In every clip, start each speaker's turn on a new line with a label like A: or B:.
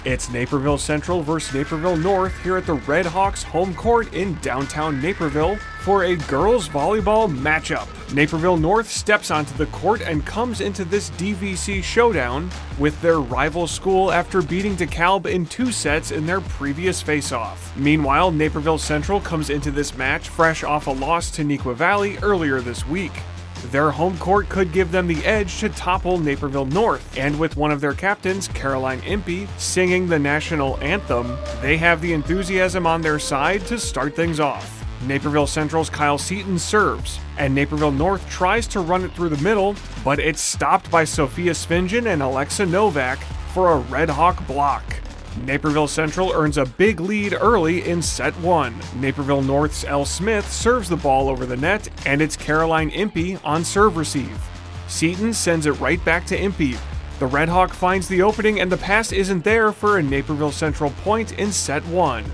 A: It's Naperville Central versus Naperville North here at the Red Hawks home court in downtown Naperville for a girls volleyball matchup. Naperville North steps onto the court and comes into this DVC showdown with their rival school after beating DeKalb in 2 sets in their previous face-off. Meanwhile, Naperville Central comes into this match fresh off a loss to Neuqua Valley earlier this week. Their home court could give them the edge to topple Naperville North, and with one of their captains, Caroline Impey, singing the national anthem, they have the enthusiasm on their side to start things off. Naperville Central's Kyle Seaton serves, and Naperville North tries to run it through the middle, but it's stopped by Sophia Svinjan and Alexa Novak for a Red Hawk block. Naperville Central earns a big lead early in set 1. Naperville North's Elle Smith serves the ball over the net, and it's Caroline Impey on serve receive. Seaton sends it right back to Impey. The Red Hawk finds the opening, and the pass isn't there for a Naperville Central point in set 1.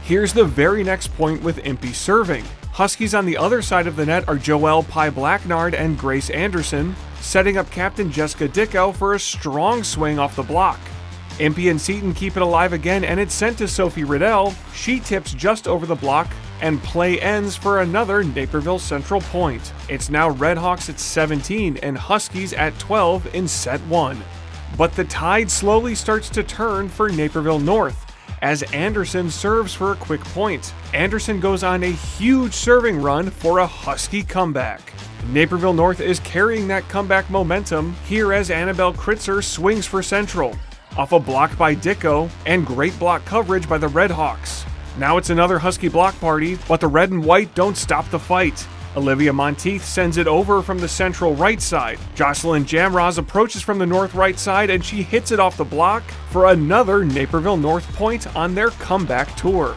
A: Here's the very next point with Impey serving. Huskies on the other side of the net are Joelle Pye-Blacknard and Grace Anderson, setting up captain Jessica Dickow for a strong swing off the block. Impey and Seaton keep it alive again, and it's sent to Sophie Riddell. She tips just over the block, and play ends for another Naperville Central point. It's now Red Hawks at 17 and Huskies at 12 in set 1. But the tide slowly starts to turn for Naperville North as Anderson serves for a quick point. Anderson goes on a huge serving run for a Husky comeback. Naperville North is carrying that comeback momentum here as Annabelle Kritzer swings for Central, off a block by Dickow, and great block coverage by the Red Hawks. Now it's another Husky block party, but the red and white don't stop the fight. Olivia Monteith sends it over from the central right side. Jocelyn Jamroz approaches from the north right side, and she hits it off the block for another Naperville North point on their comeback tour.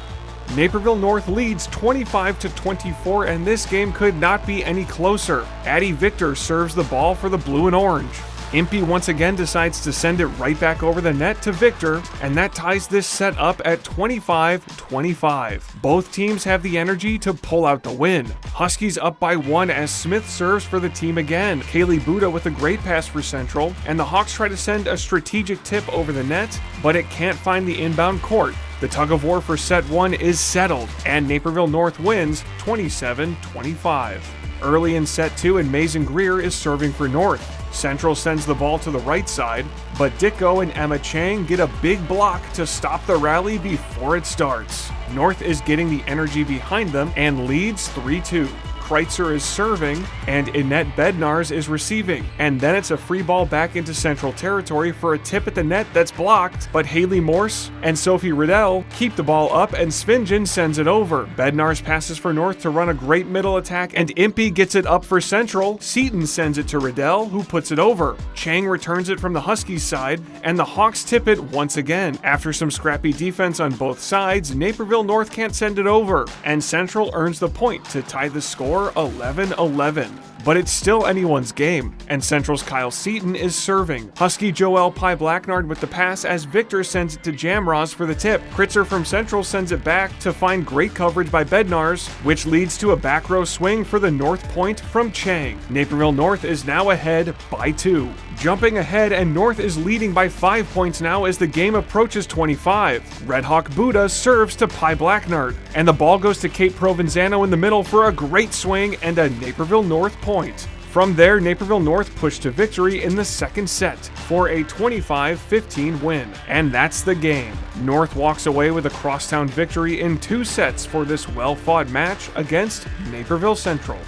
A: Naperville North leads 25-24, and this game could not be any closer. Addie Victor serves the ball for the blue and orange. Impey once again decides to send it right back over the net to Victor, and that ties this set up at 25-25. Both teams have the energy to pull out the win. Huskies up by 1 as Smith serves for the team again. Kaylee Buddha with a great pass for Central, and the Hawks try to send a strategic tip over the net, but it can't find the inbound court. The tug of war for set 1 is settled, and Naperville North wins 27-25. Early in set 2, and Mason Greer is serving for North. Central sends the ball to the right side, but Dickow and Emma Chang get a big block to stop the rally before it starts. North is getting the energy behind them and leads 3-2. Kreitzer is serving, and Annette Bednars is receiving. And then it's a free ball back into Central territory for a tip at the net that's blocked, but Haley Morse and Sophie Riddell keep the ball up, and Svinjan sends it over. Bednars passes for North to run a great middle attack, and Impey gets it up for Central. Seaton sends it to Riddell, who puts it over. Chang returns it from the Huskies side, and the Hawks tip it once again. After some scrappy defense on both sides, Naperville North can't send it over, and Central earns the point to tie the score 11-11. But it's still anyone's game, and Central's Kyle Seaton is serving. Husky Joelle Pye-Blacknard with the pass as Victor sends it to Jamroz for the tip. Kritzer from Central sends it back to find great coverage by Bednars, which leads to a back row swing for the North point from Chang. Naperville North is now ahead by 2. Jumping ahead, and North is leading by 5 points now as the game approaches 25. Red Hawk Buddha serves to Pye-Blacknard, and the ball goes to Kate Provenzano in the middle for a great swing and a Naperville North point. From there, Naperville North pushed to victory in the second set for a 25-15 win. And that's the game. North walks away with a crosstown victory in 2 sets for this well-fought match against Naperville Central.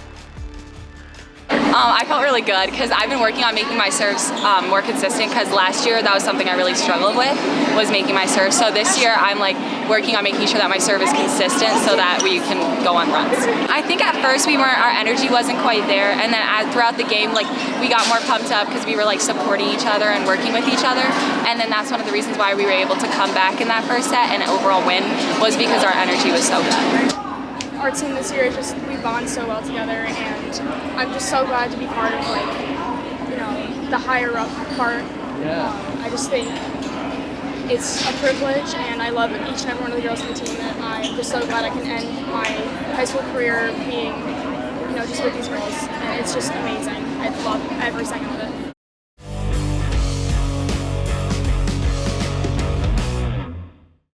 B: I felt really good because I've been working on making my serves more consistent, because last year that was something I really struggled with, was making my serves. So this year I'm working on making sure that my serve is consistent so that we can go on runs. I think at first our energy wasn't quite there, and then throughout the game we got more pumped up because we were supporting each other and working with each other, and then that's one of the reasons why we were able to come back in that first set and overall win, was because our energy was so good.
C: Our team this year we bond so well together, and I'm just so glad to be part of the higher up part. I just think it's a privilege, and I love each and every one of the girls on the team, and I'm just so glad I can end my high school career being just with these girls, and it's just amazing. I love every second of it.